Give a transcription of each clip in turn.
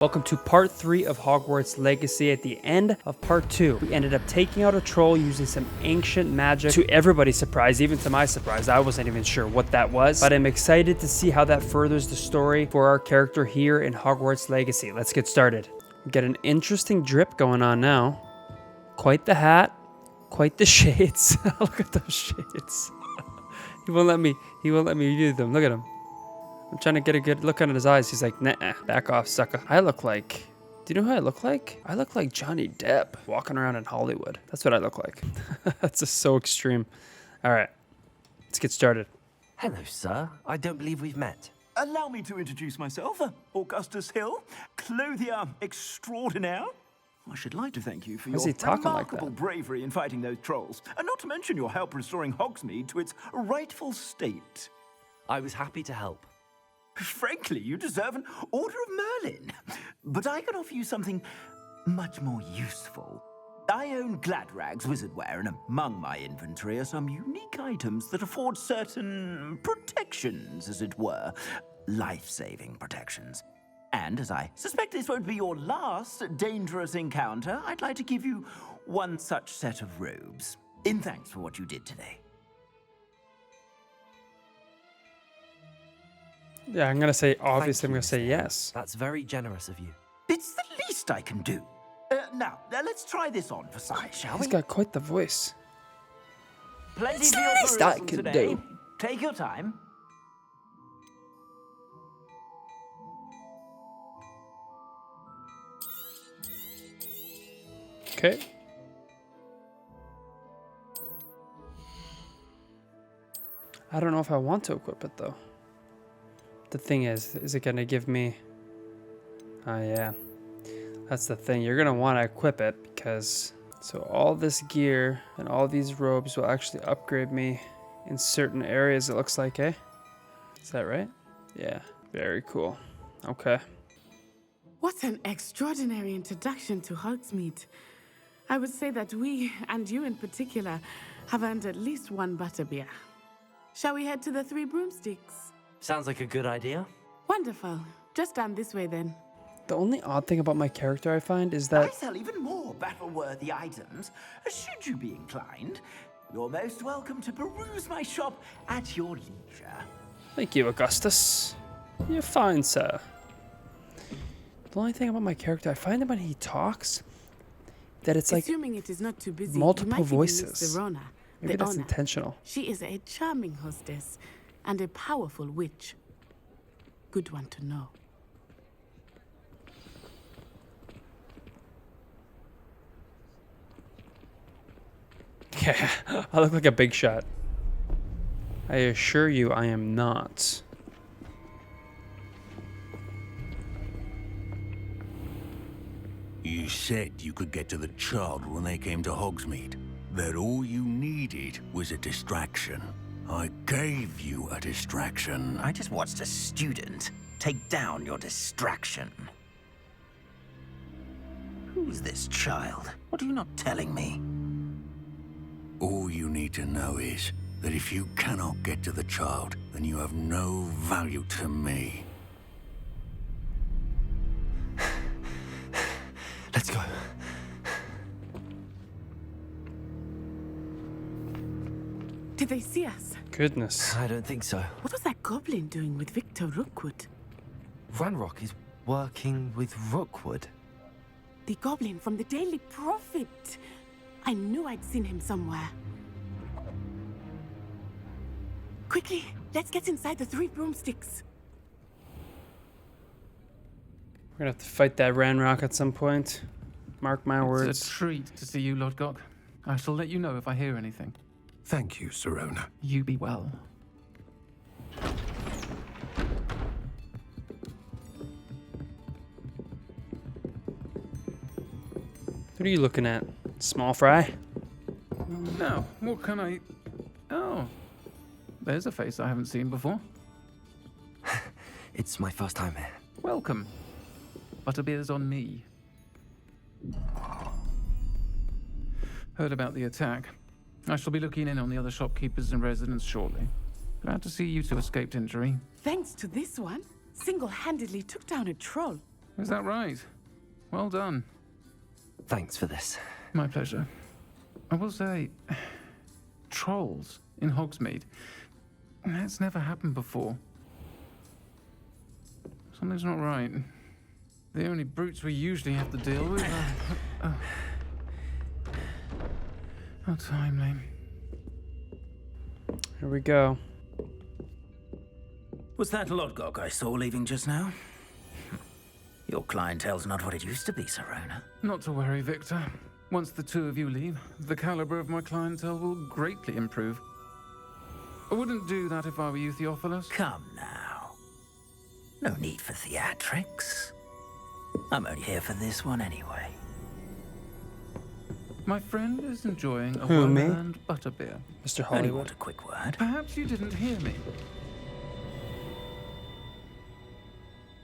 Welcome to part 3 of Hogwarts Legacy. At the end of part 2, we ended up taking out a troll using some ancient magic. To everybody's surprise, even to my surprise, I wasn't even sure what that was, but I'm excited to see how that furthers the story for our character here in Hogwarts Legacy. Let's get started. We get an interesting drip going on now. Quite the hat, quite the shades. Look at those shades. He won't let me view them. Look at him. I'm trying to get a good look at his eyes. He's like, nah, back off, sucker. I look like... Do you know who I look like? I look like Johnny Depp walking around in Hollywood. That's what I look like. That's just so extreme. All right, let's get started. Hello, sir. I don't believe we've met. Allow me to introduce myself, Augustus Hill, clothier extraordinaire. I should like to thank you for Why's your he talking like remarkable that? bravery in fighting those trolls, and not to mention your help restoring Hogsmeade to its rightful state. I was happy to help. Frankly, you deserve an Order of Merlin. But I can offer you something much more useful. I own Gladrag's wizardware, and among my inventory are some unique items that afford certain protections, as it were. Life-saving protections. And as I suspect this won't be your last dangerous encounter, I'd like to give you one such set of robes, in thanks for what you did today. Yeah, I'm gonna say, obviously I'm gonna say Mr. yes. That's very generous of you. It's the least I can do. Now, let's try this on for size, shall He's we? got quite the voice. Plenty It's for the your least I perusal can today. do. Take your time. Okay. I don't know if I want to equip it though. The thing is it gonna give me... Oh yeah, that's the thing. You're gonna want to equip it because... So all this gear and all these robes will actually upgrade me in certain areas, it looks like, eh? Is that right? Yeah, very cool. Okay. What an extraordinary introduction to Hogsmeade. I would say that we, and you in particular, have earned at least one butterbeer. Shall we head to the Three Broomsticks? Sounds like a good idea. Wonderful. Just down this way then. The only odd thing about my character I find is I that... sell even more battle-worthy items. Should you be inclined, you're most welcome to peruse my shop at your leisure. Thank you, Augustus. You're fine, sir. The only thing about my character, I find that when he talks, that it's like Assuming it is not too busy, multiple you might even meet voices. Serona, Maybe the that's owner. intentional. She is a charming hostess and a powerful witch. Good one to know. Yeah, I look like a big shot. I assure you I am not. You said you could get to the child when they came to Hogsmeade. That all you needed was a distraction. I gave you a distraction. I just watched a student take down your distraction. Who's this child? What are you not telling me? All you need to know is that if you cannot get to the child, then you have no value to me. Let's go. Did they see us? Goodness. I don't think so. What was that goblin doing with Victor Rookwood? Ranrock is working with Rookwood. The goblin from the Daily Prophet. I knew I'd seen him somewhere. Quickly, let's get inside the Three Broomsticks. We're gonna have to fight that Ranrock at some point. Mark my It's words. a treat to see you, Lord Gok. I shall let you know if I hear anything. Thank you, Serona. You be well. What are you looking at? Small fry? Now, what can I... Oh, there's a face I haven't seen before. It's my first time here. Welcome. Butterbeer's on me. Heard about the attack. I shall be looking in on the other shopkeepers and residents shortly. Glad to see you two escaped injury. Thanks to this one, single-handedly took down a troll. Is that right? Well done. Thanks for this. My pleasure. I will say, trolls in Hogsmeade. That's never happened before. Something's not right. The only brutes we usually have to deal with are... How timely. Here we go. Was that Lodgok I saw leaving just now? Your clientele's not what it used to be, Serona. Not to worry, Victor. Once the two of you leave, the caliber of my clientele will greatly improve. I wouldn't do that if I were you, Theophilus. Come now. No need for theatrics. I'm only here for this one anyway. My friend is enjoying a Who, me? well-earned butterbeer. Mr. Only Hollywood. want a quick word. Perhaps you didn't hear me.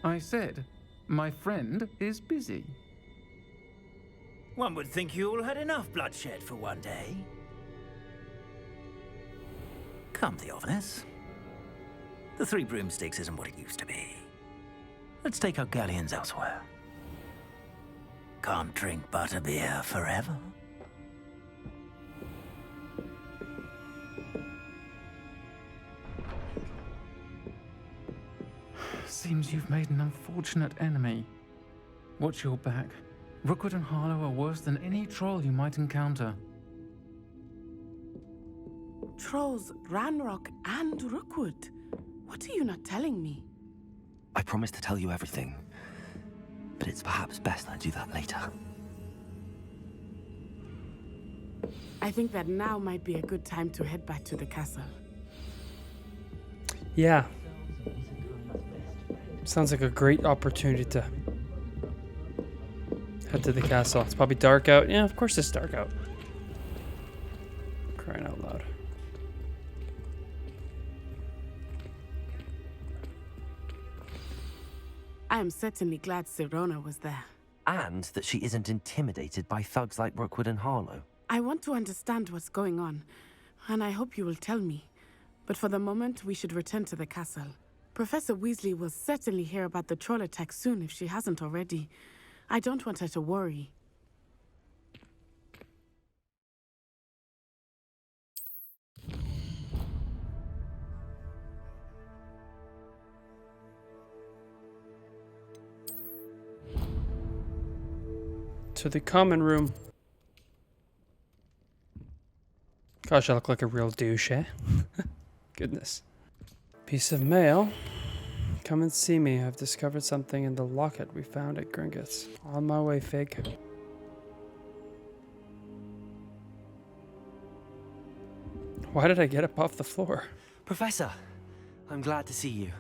I said, my friend is busy. One would think you all had enough bloodshed for one day. Come, Theophilus. The Three Broomsticks isn't what it used to be. Let's take our galleons elsewhere. Can't drink butterbeer forever. Seems you've made an unfortunate enemy. Watch your back. Rookwood and Harlow are worse than any troll you might encounter. Trolls, Ranrock, and Rookwood. What are you not telling me? I promise to tell you everything, but it's perhaps best I do that later. I think that now might be a good time to head back to the castle. Yeah. Sounds like a great opportunity to head to the castle. It's probably dark out. Yeah, of course it's dark out. Crying out loud. I am certainly glad Serona was there. And that she isn't intimidated by thugs like Rookwood and Harlow. I want to understand what's going on, and I hope you will tell me. But for the moment, we should return to the castle. Professor Weasley will certainly hear about the troll attack soon if she hasn't already. I don't want her to worry. To the common room. Gosh, I look like a real douche, eh? Goodness. Piece of mail. Come and see me. I've discovered something in the locket we found at Gringotts. On my way, Fig. Why did I get up off the floor? Professor, I'm glad to see you.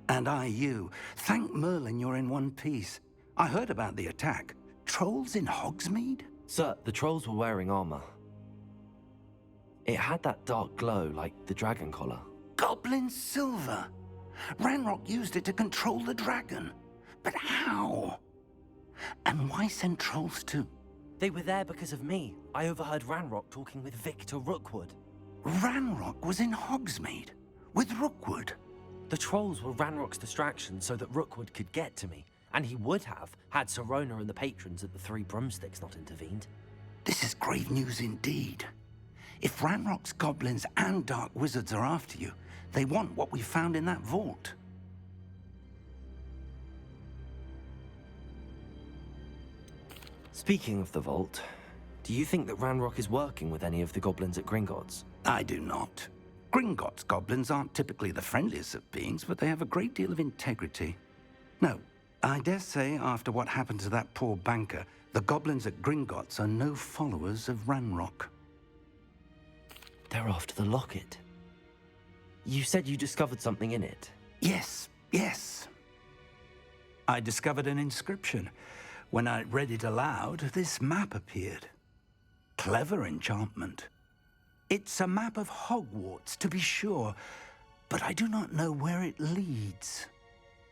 And I you. Thank Merlin you're in one piece. I heard about the attack. Trolls in Hogsmeade? Sir, the trolls were wearing armor. It had that dark glow like the dragon collar. Goblin silver. Ranrock used it to control the dragon. But how? And why send trolls too? They were there because of me. I overheard Ranrock talking with Victor Rookwood. Ranrock was in Hogsmeade with Rookwood. The trolls were Ranrock's distraction so that Rookwood could get to me. And he would have, had Serona and the patrons at the Three Broomsticks not intervened. This is grave news indeed. If Ranrock's goblins and dark wizards are after you, they want what we found in that vault. Speaking of the vault, do you think that Ranrock is working with any of the goblins at Gringotts? I do not. Gringotts goblins aren't typically the friendliest of beings, but they have a great deal of integrity. No, I dare say after what happened to that poor banker, the goblins at Gringotts are no followers of Ranrock. They're after the locket. You said you discovered something in it. Yes, yes. I discovered an inscription. When I read it aloud, this map appeared. Clever enchantment. It's a map of Hogwarts, to be sure, but I do not know where it leads.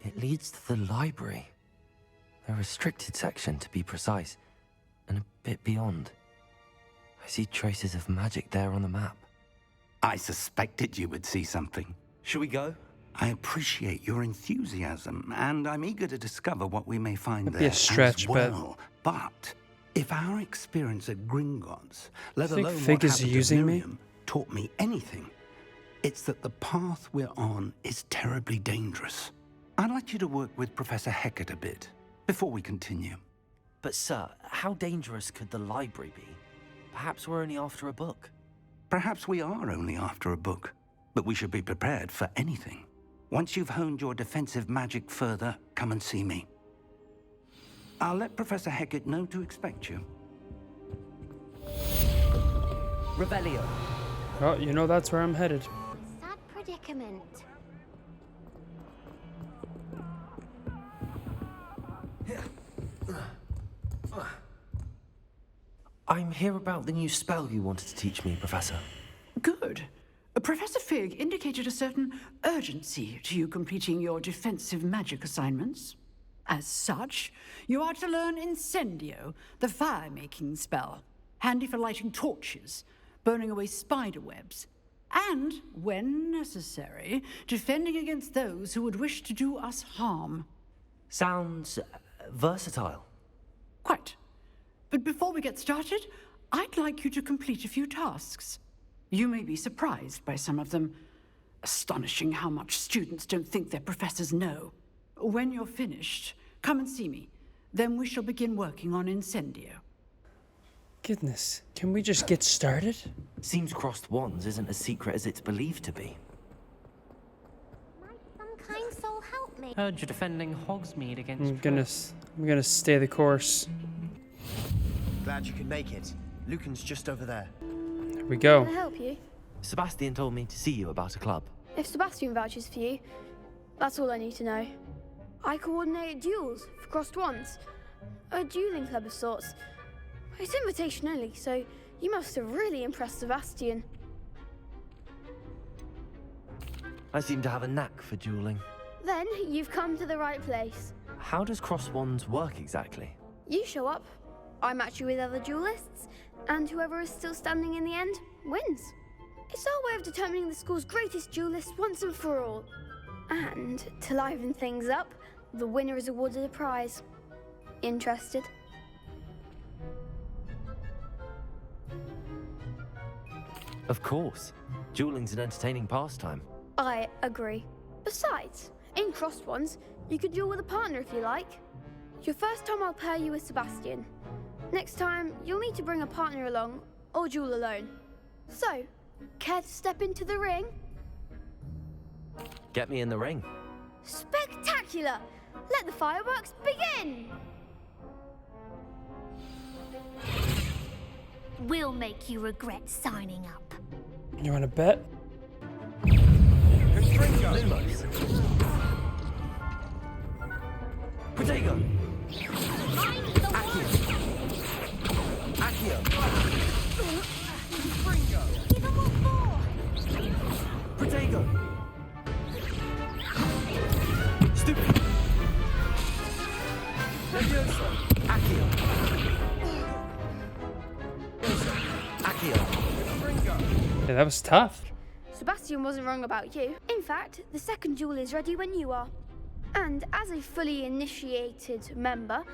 It leads to the library. The restricted section, to be precise, and a bit beyond. I see traces of magic there on the map. I suspected you would see something. Shall we go? I appreciate your enthusiasm, and I'm eager to discover what we may find Might be there a stretch, as well. But if our experience at Gringotts, let think alone Fig what is happened using to me? Miriam, taught me anything, it's that the path we're on is terribly dangerous. I'd like you to work with Professor Hecat a bit before we continue. But sir, how dangerous could the library be? Perhaps we're only after a book. Perhaps we are only after a book, but we should be prepared for anything. Once you've honed your defensive magic further, come and see me. I'll let Professor Hecat know to expect you. Revelio. Oh, you know that's where I'm headed. Sad predicament. I'm here about the new spell you wanted to teach me, Professor. Good. Professor Fig indicated a certain urgency to you completing your defensive magic assignments. As such, you are to learn Incendio, the fire-making spell, handy for lighting torches, burning away spider webs, and, when necessary, defending against those who would wish to do us harm. Sounds versatile. Quite. But before we get started, I'd like you to complete a few tasks. You may be surprised by some of them. Astonishing how much students don't think their professors know. When you're finished, come and see me. Then we shall begin working on Incendio. Goodness, can we just get started? Seems crossed wands isn't as secret as it's believed to be. Might some kind soul help me? Heard you're defending Hogsmeade against... I'm gonna stay the course. Glad you could make it. Lucan's just over there. Here we go. Can I help you? Sebastian told me to see you about a club. If Sebastian vouches for you, that's all I need to know. I coordinate duels for crossed wands. A dueling club of sorts. It's invitation only, so you must have really impressed Sebastian. I seem to have a knack for dueling. Then you've come to the right place. How does crossed wands work exactly? You show up, I match you with other duelists, and whoever is still standing in the end wins. It's our way of determining the school's greatest duelist once and for all. And to liven things up, the winner is awarded a prize. Interested? Of course. Dueling's an entertaining pastime. I agree. Besides, in crossed ones, you could duel with a partner if you like. Your first time I'll pair you with Sebastian. Next time, you'll need to bring a partner along, or duel alone. So, care to step into the ring? Get me in the ring. Spectacular! Let the fireworks begin! We'll make you regret signing up. You wanna bet? Lumos. Protego. Accio. Accio. Give them what for! Protego. Stupid. Levioso. Accio. Accio. Yeah, that was tough. Sebastian wasn't wrong about you. In fact, the second duel is ready when you are. And as a fully initiated member,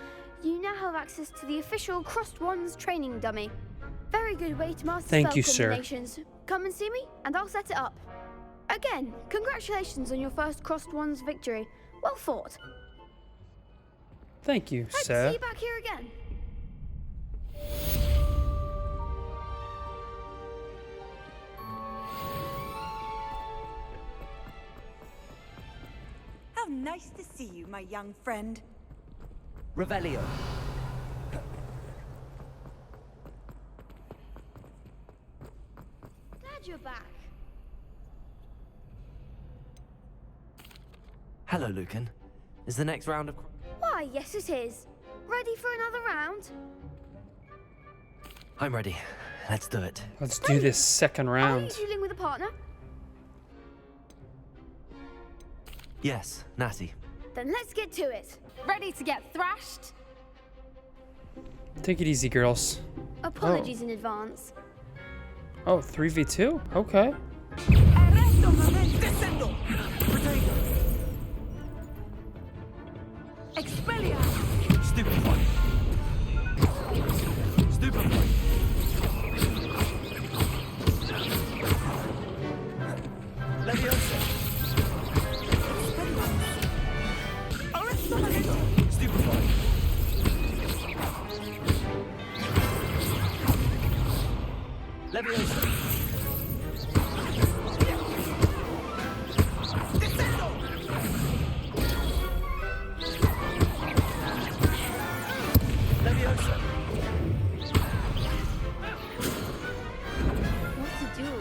you now have access to the official Crossed Wands training dummy. Very good way to master Thank spell you, sir. combinations. Come and see me, and I'll set it up. Again, congratulations on your first Crossed Wands victory. Well fought. Thank you, Hope to see sir. you back here again. How nice to see you, my young friend. Revelio. Glad you're back. Hello, Lucan. Is the next round of... Why, yes it is. Ready for another round? I'm ready. Let's do it. Let's do this second Are you round. dueling with a partner? Yes, Natty. Then let's get to it. Ready to get thrashed? Take it easy, girls. Apologies in advance. Oh, 3v2? Okay. Arresto, Descendo. Protego. Leviosa. Leviosa. What's a duel?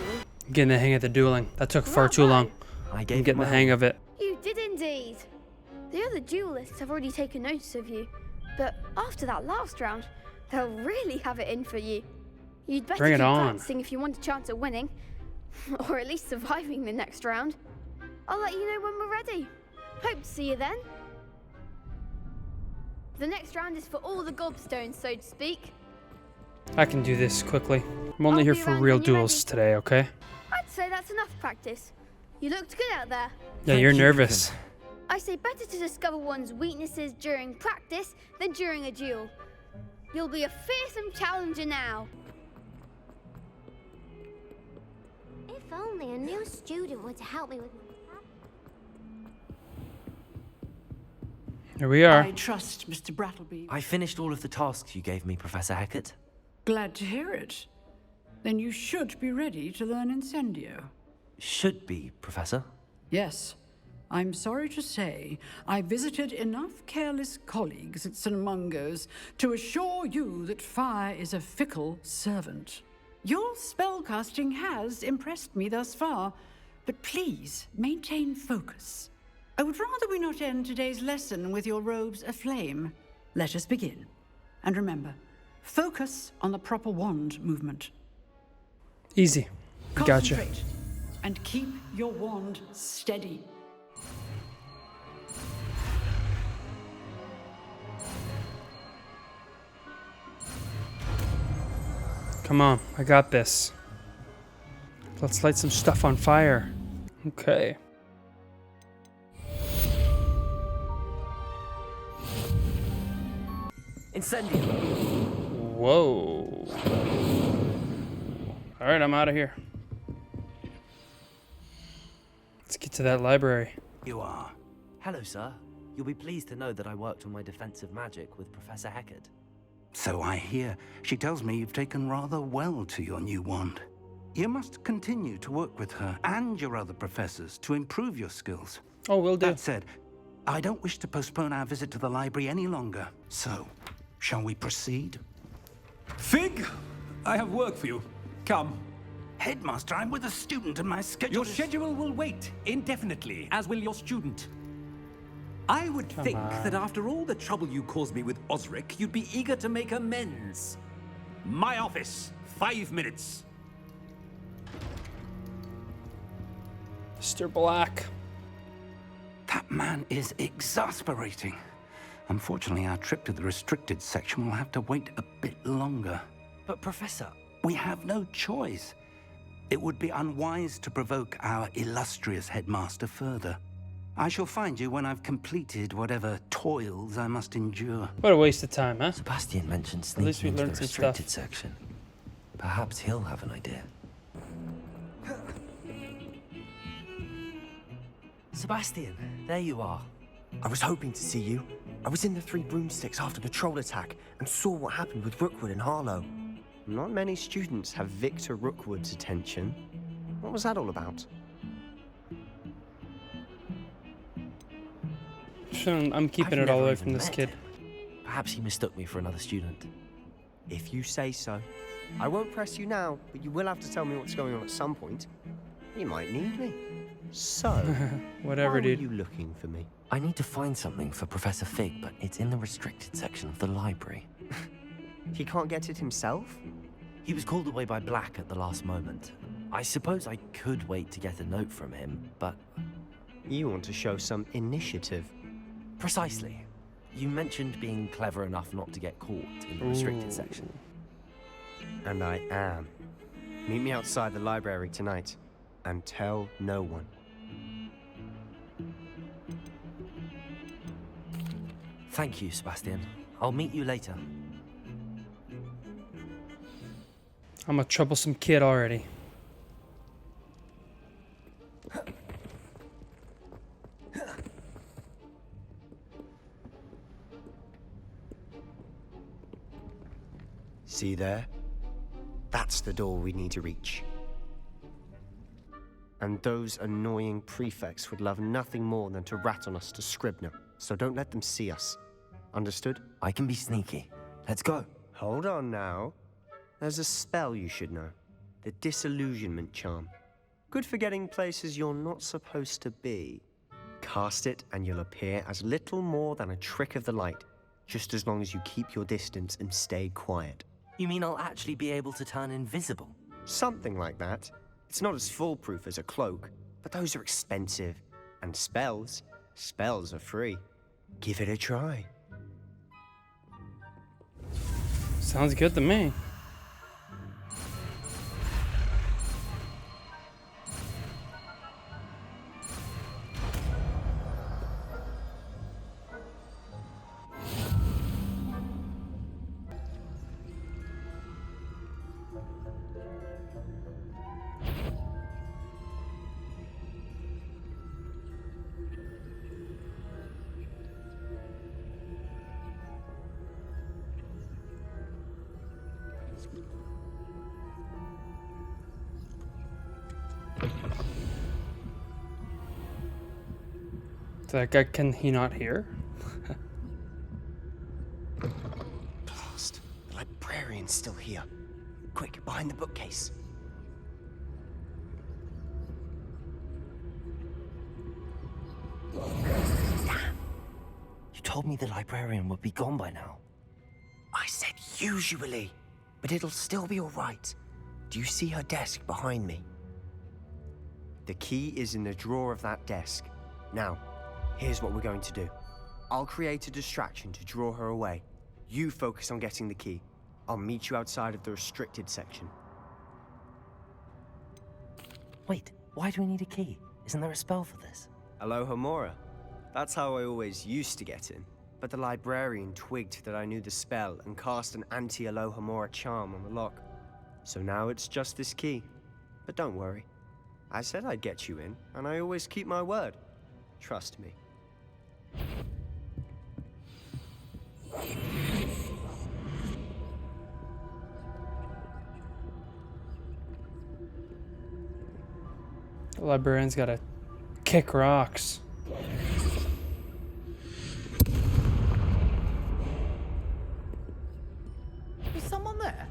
I'm getting the hang of the dueling. That took far too long. I I'm gave getting the hang of it. You did indeed. The other duelists have already taken notice of you, but after that last round, they'll really have it in for you. You'd better Bring it keep on. practicing if you want a chance at winning, or at least surviving the next round. I'll let you know when we're ready. Hope to see you then. The next round is for all the gobstones, so to speak. I can do this quickly. I'm only I'll here be for around real when you're duels ready. today, okay? I'd say that's enough practice. You looked good out there. Yeah, you're nervous. I say better to discover one's weaknesses during practice than during a duel. You'll be a fearsome challenger now. If only a new student were to help me with my... Here we are. I trust Mr. Brattleby. I finished all of the tasks you gave me, Professor Hecat. Glad to hear it. Then you should be ready to learn Incendio. Should be, Professor. Yes. I'm sorry to say, I visited enough careless colleagues at St. Mungo's to assure you that fire is a fickle servant. Your spellcasting has impressed me thus far, but please maintain focus. I would rather we not end today's lesson with your robes aflame. Let us begin. And remember, focus on the proper wand movement. Easy. Gotcha. Concentrate and keep your wand steady. Come on, I got this. Let's light some stuff on fire. Okay. Incendio. Whoa. All right, I'm out of here. Let's get to that library. You are. Hello, sir. You'll be pleased to know that I worked on my defensive magic with Professor Hecat. So I hear. She tells me you've taken rather well to your new wand. You must continue to work with her and your other professors to improve your skills. Oh, will do. That said, I don't wish to postpone our visit to the library any longer. So, shall we proceed? Fig, I have work for you. Come. Headmaster, I'm with a student and my schedule Your schedule will wait indefinitely, as will your student. I would think that after all the trouble you caused me with Osric, you'd be eager to make amends. My office, 5 minutes. Mr. Black. That man is exasperating. Unfortunately, our trip to the restricted section will have to wait a bit longer. But, Professor... We have no choice. It would be unwise to provoke our illustrious headmaster further. I shall find you when I've completed whatever toils I must endure. What a waste of time, huh? Sebastian mentioned At least we sneaking into learned the some stuff. restricted section. Perhaps he'll have an idea. Sebastian, there you are. I was hoping to see you. I was in the Three Broomsticks after the troll attack and saw what happened with Rookwood and Harlow. Not many students have Victor Rookwood's attention. What was that all about? I'm keeping it all away from this kid. Perhaps he mistook me for another student. If you say so. I won't press you now, but you will have to tell me what's going on at some point. You might need me. So, whatever, why dude. were you looking for me? I need to find something for Professor Fig, but it's in the restricted section of the library. He can't get it himself? He was called away by Black at the last moment. I suppose I could wait to get a note from him, but... You want to show some initiative. Precisely. You mentioned being clever enough not to get caught in the restricted section. And I am. Meet me outside the library tonight, and tell no one. Thank you, Sebastian. I'll meet you later. I'm a troublesome kid already. See there? That's the door we need to reach. And those annoying prefects would love nothing more than to rat on us to Scribner, so don't let them see us. Understood? I can be sneaky. Let's go. Hold on now. There's a spell you should know. The Disillusionment Charm. Good for getting places you're not supposed to be. Cast it and you'll appear as little more than a trick of the light, just as long as you keep your distance and stay quiet. You mean I'll actually be able to turn invisible? Something like that. It's not as foolproof as a cloak, but those are expensive. And spells are free. Give it a try. Sounds good to me. That guy, can he not hear? Blast. The librarian's still here. Quick, behind the bookcase. Damn. You told me the librarian would be gone by now. I said usually, but it'll still be all right. Do you see her desk behind me? The key is in the drawer of that desk. Now, here's what we're going to do. I'll create a distraction to draw her away. You focus on getting the key. I'll meet you outside of the restricted section. Wait, why do we need a key? Isn't there a spell for this? Alohomora. That's how I always used to get in. But the librarian twigged that I knew the spell and cast an anti-Alohomora charm on the lock. So now it's just this key. But don't worry. I said I'd get you in, and I always keep my word. Trust me. The librarian's gotta kick rocks. Is someone there?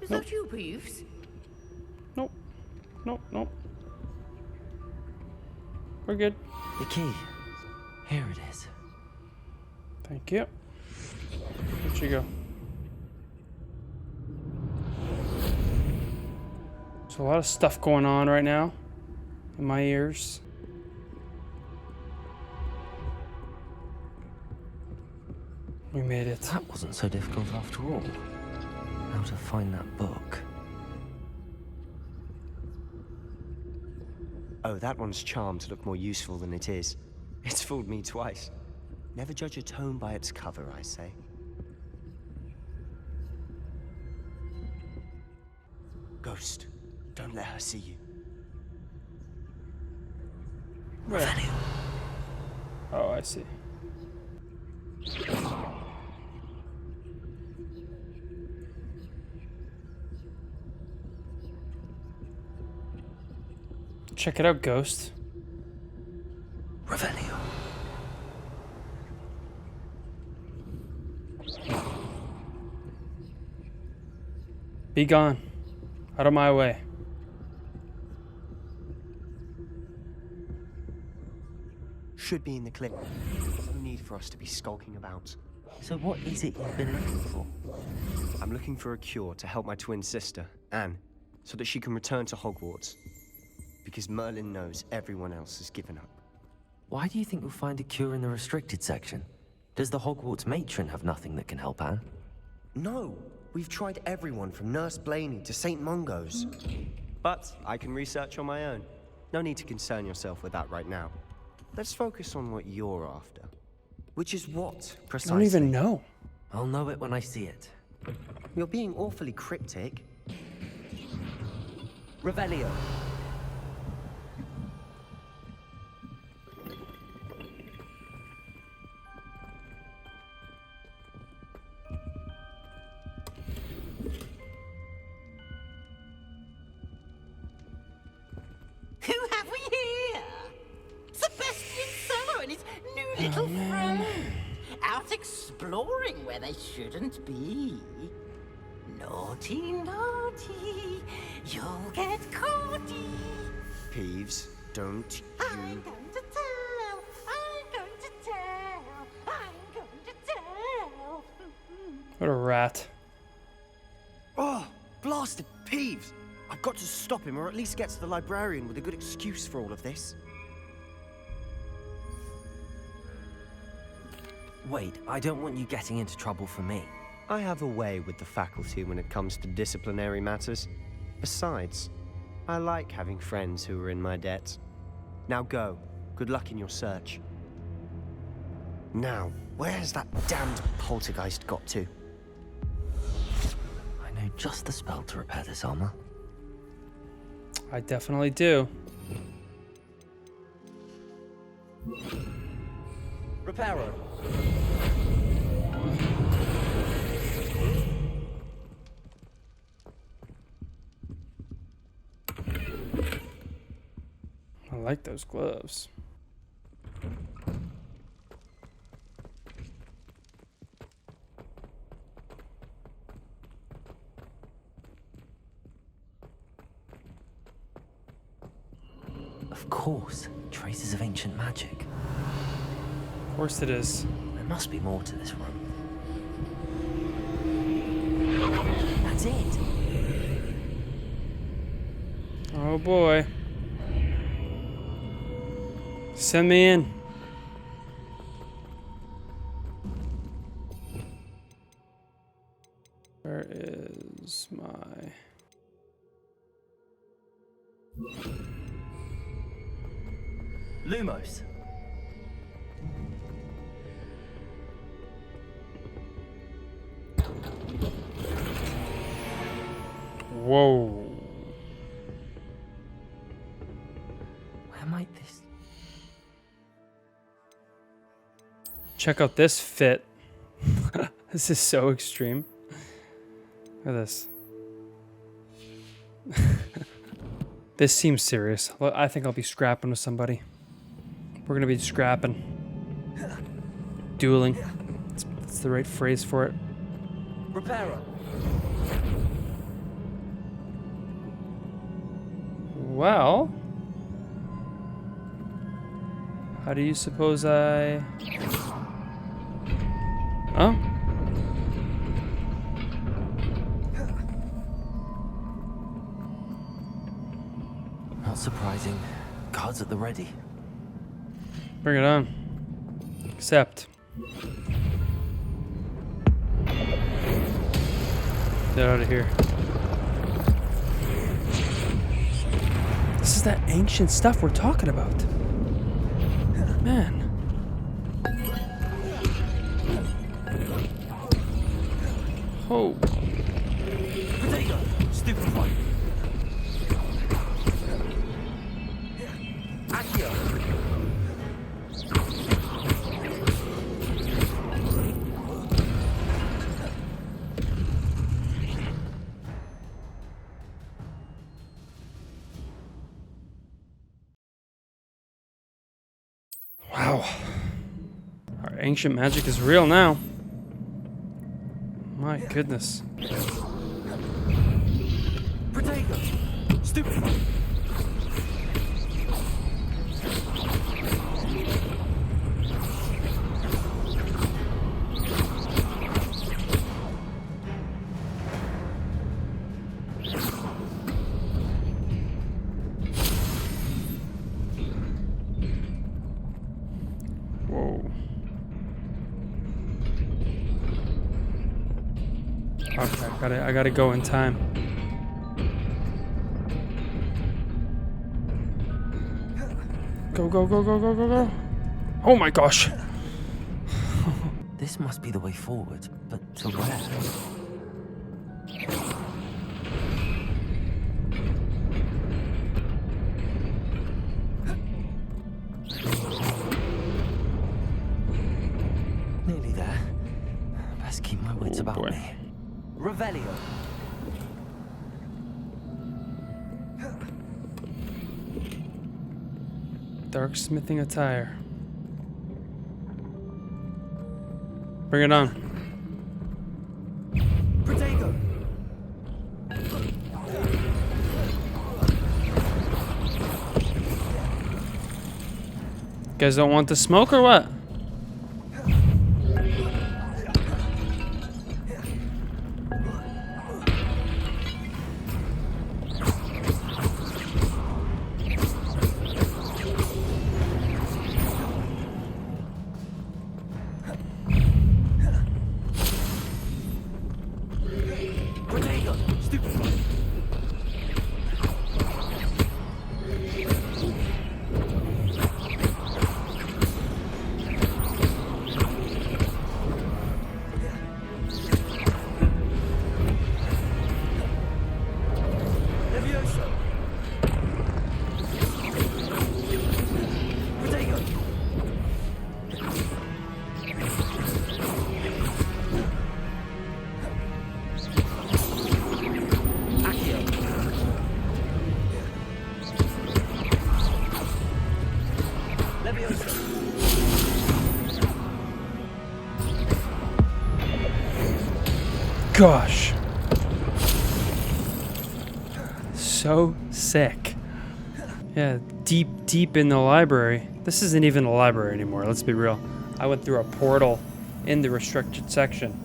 Is Nope. that you, Peeves? Nope. Nope. We're good. The key. Here it is. Thank you. Where'd you go? There's a lot of stuff going on right now in my ears. We made it. That wasn't so difficult after all. How to find that book. Oh, that one's charmed to look more useful than it is. It's fooled me twice. Never judge a tome by its cover, I say. Ghost, don't let her see you. Where? Oh, I see. Check it out, Ghost. Revelio. Be gone. Out of my way. Should be in the clip. No need for us to be skulking about. So what is it you've been looking for? I'm looking for a cure to help my twin sister, Anne, so that she can return to Hogwarts. Because Merlin knows everyone else has given up. Why do you think we'll find a cure in the restricted section? Does the Hogwarts matron have nothing that can help Anne? No! We've tried everyone from Nurse Blaney to St. Mungo's. But I can research on my own. No need to concern yourself with that right now. Let's focus on what you're after. Which is what, precisely? I don't even know. I'll know it when I see it. You're being awfully cryptic. Revelio. exploring where they shouldn't be. Naughty, naughty, you'll get caughty. Peeves, don't you... I'm going to tell, I'm going to tell, I'm going to tell. What a rat. Oh, blasted Peeves! I've got to stop him, or at least get to the librarian with a good excuse for all of this. Wait, I don't want you getting into trouble for me. I have a way with the faculty when it comes to disciplinary matters. Besides, I like having friends who are in my debt. Now go. Good luck in your search. Now, where's that damned poltergeist got to? I know just the spell to repair this armor. I definitely do. Reparo. I like those gloves. Of course, traces of ancient magic. Of course it is. There must be more to this room. That's it. Oh boy. Send me in. Where is my... Lumos. Whoa. Where might this... Check out this fit. This is so extreme. Look at this. This seems serious. I think I'll be scrapping with somebody. We're gonna be scrapping. Dueling. That's the right phrase for it. Reparo. Well, how do you suppose I... Oh? Not surprising. Guards at the ready. Bring it on. Accept. Get out of here. This is that ancient stuff we're talking about. Man. Oh. Potato! Stupefy! Accio! Wow. Our ancient magic is real now. My goodness. Potato! Stupefy! Whoa. Okay, I gotta go in time. Go, go, go, go, go, go, go. Oh my gosh. This must be the way forward, but to where? Nearly there. Best keep my wits about me. Revelio. Dark smithing attire. Bring it on. guys don't want the smoke or what? Gosh. So sick. Yeah, deep in the library. This isn't even a library anymore, let's be real. I went through a portal in the restricted section.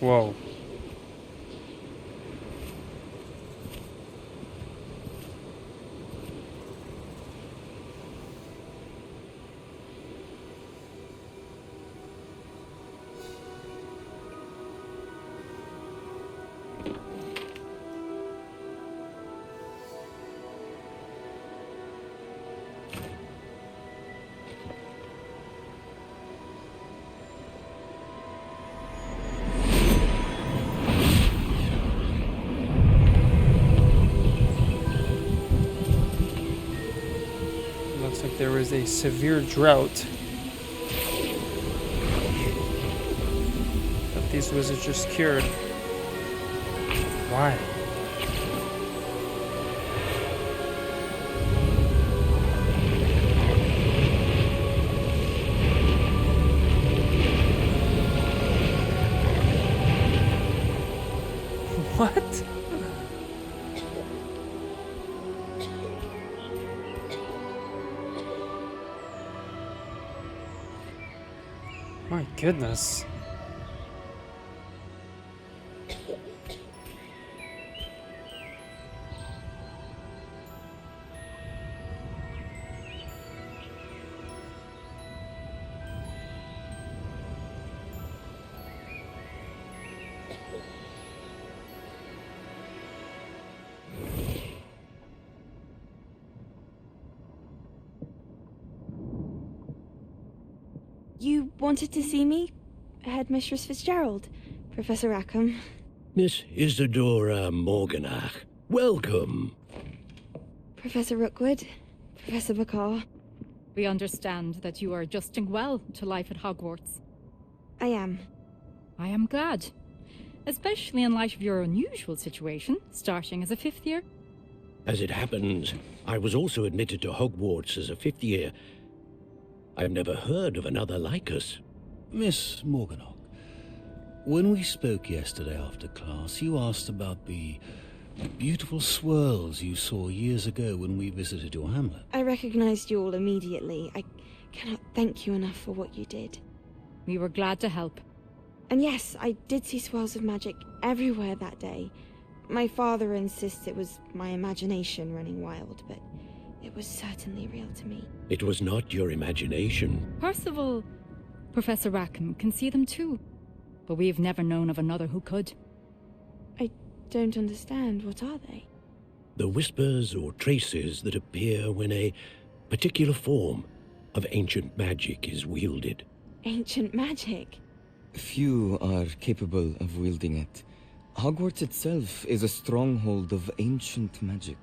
Whoa. There was a severe drought that these wizards just cured. Why? What? My goodness. You wanted to see me? Headmistress Fitzgerald, Professor Rackham. Miss Isadora Morganach, welcome. Professor Rookwood, Professor Bakar. We understand that you are adjusting well to life at Hogwarts. I am. I am glad. Especially in light of your unusual situation, starting as a 5th year. As it happens, I was also admitted to Hogwarts as a 5th year. I've never heard of another like us. Miss Morganach, when we spoke yesterday after class, you asked about the beautiful swirls you saw years ago when we visited your hamlet. I recognized you all immediately. I cannot thank you enough for what you did. We were glad to help. And yes, I did see swirls of magic everywhere that day. My father insists it was my imagination running wild, but it was certainly real to me. It was not your imagination. Percival, Professor Rackham can see them too, but we've never known of another who could. I don't understand. What are they? The whispers or traces that appear when a particular form of ancient magic is wielded. Ancient magic? Few are capable of wielding it. Hogwarts itself is a stronghold of ancient magic.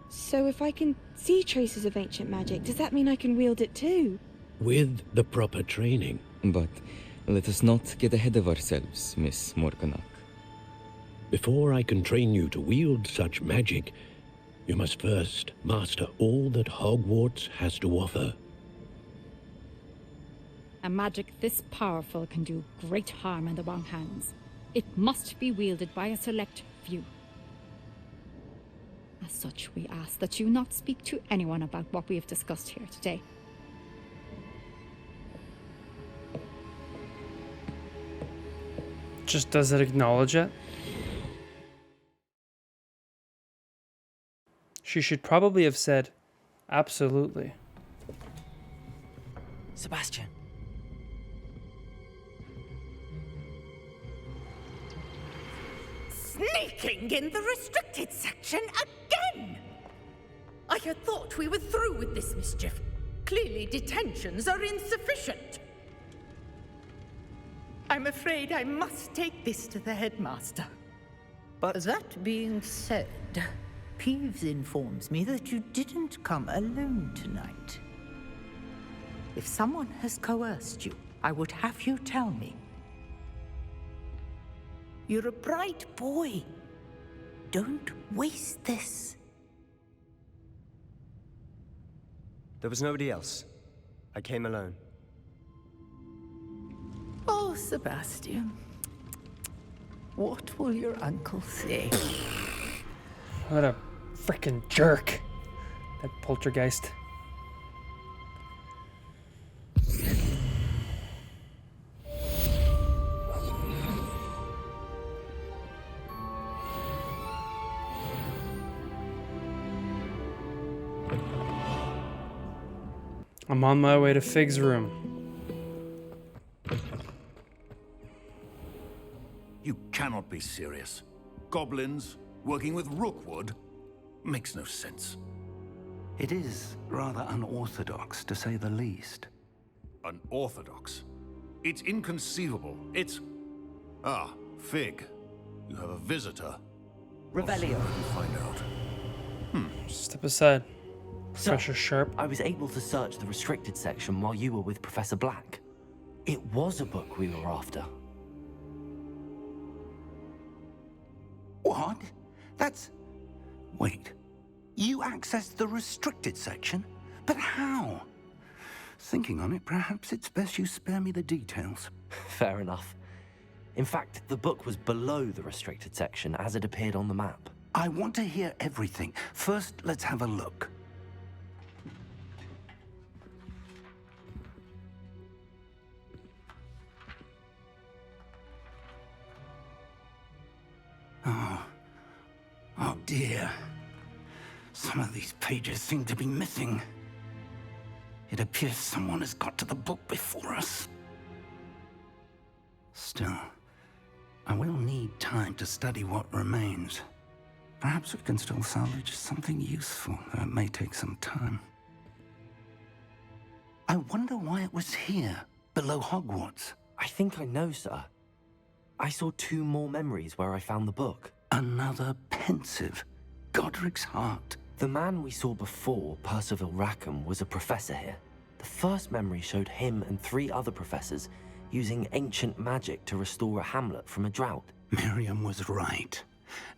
So if I can see traces of ancient magic, does that mean I can wield it too? With the proper training. But Let us not get ahead of ourselves, Miss Morganach. Before I can train you to wield such magic, you must first master all that Hogwarts has to offer. A magic this powerful can do great harm in the wrong hands. It must be wielded by a select few. As such, we ask that you not speak to anyone about what we have discussed here today. Just doesn't acknowledge it. She should probably have said, absolutely. Sebastian. Sneaking in the restricted section again! I had thought we were through with this mischief. Clearly detentions are insufficient. I'm afraid I must take this to the headmaster. But that being said, Peeves informs me that you didn't come alone tonight. If someone has coerced you, I would have you tell me. You're a bright boy. Don't waste this. there was nobody else. I came alone. Oh, Sebastian. What will your uncle say? What a frickin' jerk. That poltergeist. I'm on my way to Fig's room. You cannot be serious. Goblins working with Rookwood makes no sense. It is rather unorthodox, to say the least. Unorthodox? It's inconceivable. It's... Ah, Fig. You have a visitor. Revelio. Find out. Step aside. Sir, Professor Sharp. I was able to search the restricted section while you were with Professor Black. It was a book we were after. What? That's... Wait. You accessed the restricted section? But how? Thinking on it, perhaps it's best you spare me the details. Fair enough. In fact, the book was below the restricted section as it appeared on the map. I want to hear everything. First, let's have a look. Oh dear. Some of these pages seem to be missing. It appears someone has got to the book before us. Still, I will need time to study what remains. Perhaps we can still salvage something useful, though it may take some time. I wonder why it was here, below Hogwarts. I think I know, sir. I saw 2 more memories where I found the book. Another pensive. Godric's heart. The man we saw before, Percival Rackham, was a professor here. The first memory showed him and 3 other professors using ancient magic to restore a hamlet from a drought. Miriam was right.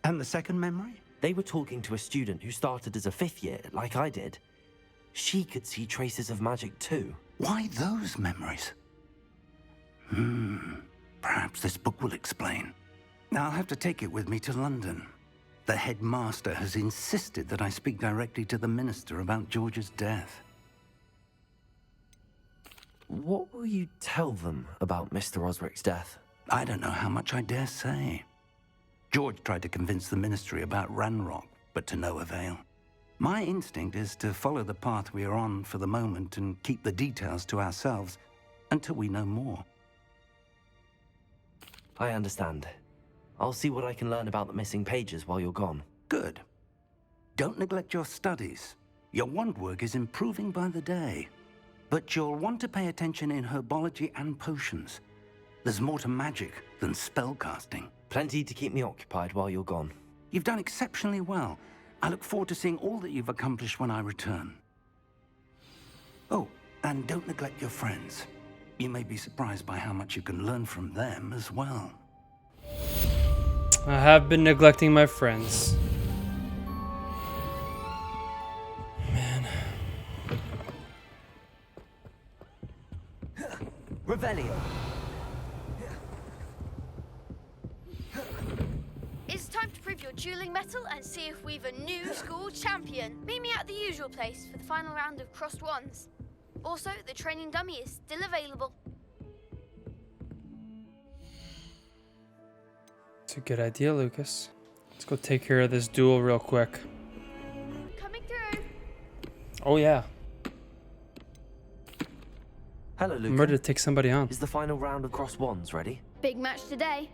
And the second memory? They were talking to a student who started as a 5th year, like I did. She could see traces of magic too. Why those memories? Perhaps this book will explain. I'll have to take it with me to London. The headmaster has insisted that I speak directly to the minister about George's death. What will you tell them about Mr. Osric's death? I don't know how much I dare say. George tried to convince the ministry about Ranrock, but to no avail. My instinct is to follow the path we are on for the moment and keep the details to ourselves until we know more. I understand. I'll see what I can learn about the missing pages while you're gone. Good. Don't neglect your studies. Your wand work is improving by the day. But you'll want to pay attention in herbology and potions. There's more to magic than spellcasting. Plenty to keep me occupied while you're gone. You've done exceptionally well. I look forward to seeing all that you've accomplished when I return. Oh, and don't neglect your friends. you may be surprised by how much you can learn from them as well. I have been neglecting my friends. Man. Revelio. It's time to prove your dueling mettle and see if we've a new school champion. Meet me at the usual place for the final round of crossed wands. Also, the training dummy is still available. It's a good idea, Lucas. Let's go take care of this duel real quick. Coming through. Oh yeah. Hello, Luca. I'm ready to take somebody on. Is the final round of cross wands ready? Big match today.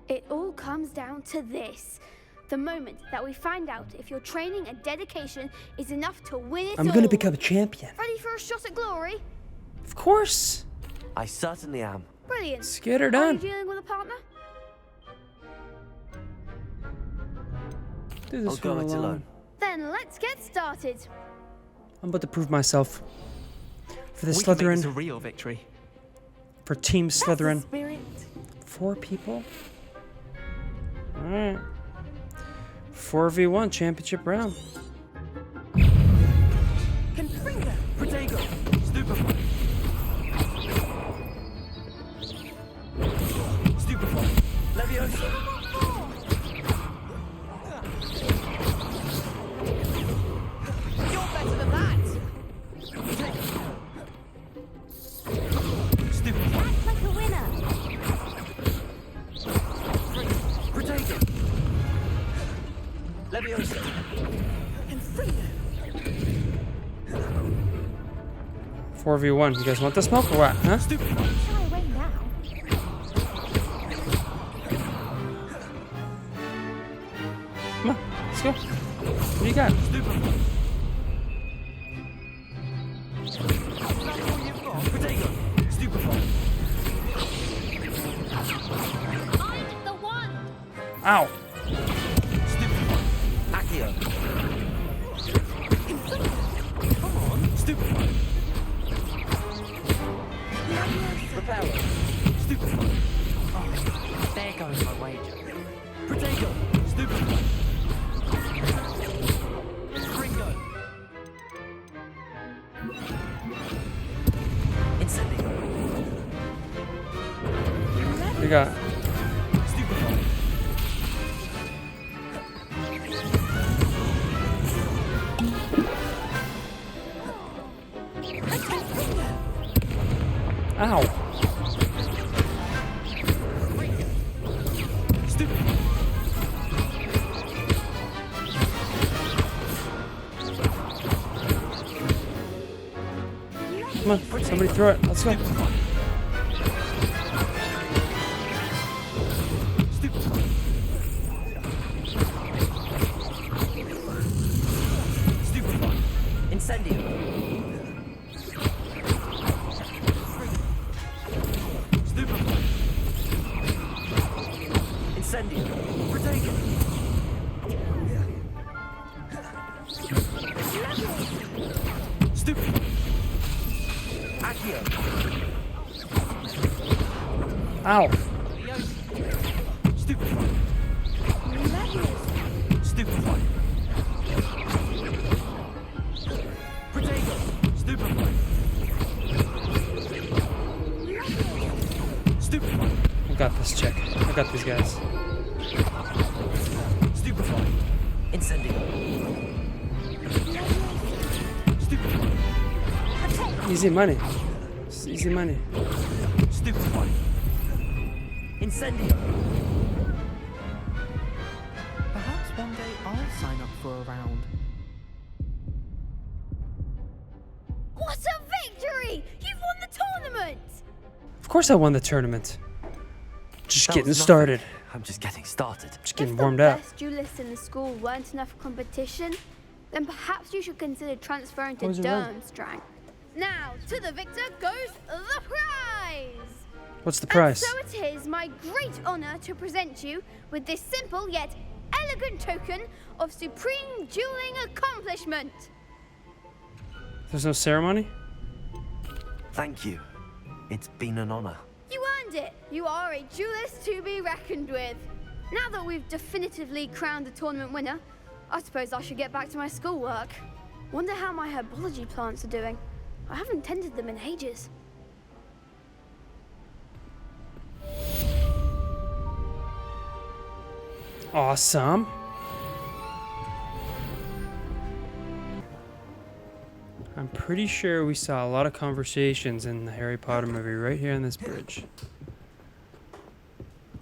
It all comes down to this. The moment that we find out if your training and dedication is enough to win it all. I'm gonna become a champion. Ready for a shot at glory? Of course. I certainly am. Brilliant. Let's get her Are done. you dealing with a partner? Do this I'll go one it alone. Then let's get started. I'm about to prove myself. For the We can make this a Slytherin. real victory. For Team Slytherin. Spirit. 4 people? Alright. 4v1 championship round. Confringo. Protego. Stupefy. Stupefy. Leviosa. You're better than that. Stupefy. Act like a winner. Protego. Leviosa. Confringo. 4v1. You guys want the smoke or what? Huh? Shy away now. Come on. Let's go. What do you got? Protego. Stupefy. I'm the one. Ow. Accio. Come on. Stupefy. Repel. Stupefy. Oh, there goes my wager. Protego. Stupefy. Ringo. Incendio. What you got? Stupefy. Ow. Stupefy. Come on. Somebody throw it. Let's go. Stupefy. Incendio. Stupefy. Incendio. Protego. Stupefy. Accio. Ow. Stupefy. Stupefy. Protego. Stupefy. Stupefy. I got this chick. I got these guys. Stupefy. Incendio. Stupefy. Easy money. It's easy money. Stupefy. Incendio. Perhaps one day I'll sign up for a round. What a victory! You've won the tournament! Of course I won the tournament. Just That getting was started. nothing. I'm just getting started. Just getting If the warmed up. best duelists in the school weren't enough competition, then perhaps you should consider transferring to Oh, is it red? Durmstrang. Now, to the victor goes the prize! What's the prize? And so it is my great honor to present you with this simple yet elegant token of supreme dueling accomplishment. There's no ceremony? Thank you. It's been an honor. You earned it! You are a duelist to be reckoned with. Now that we've definitively crowned the tournament winner, I suppose I should get back to my schoolwork. Wonder how my herbology plants are doing. I haven't tended them in ages. Awesome. I'm pretty sure we saw a lot of conversations in the Harry Potter movie right here on this bridge.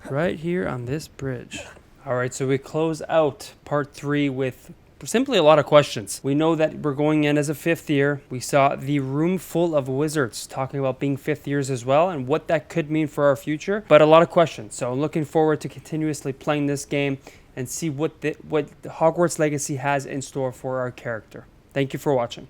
Right here on this bridge. All right, so we close out part 3 with simply a lot of questions. We know that we're going in as a 5th year. We saw the room full of wizards talking about being 5th years as well and what that could mean for our future, but a lot of questions. So I'm looking forward to continuously playing this game and see what the Hogwarts Legacy has in store for our character. Thank you for watching.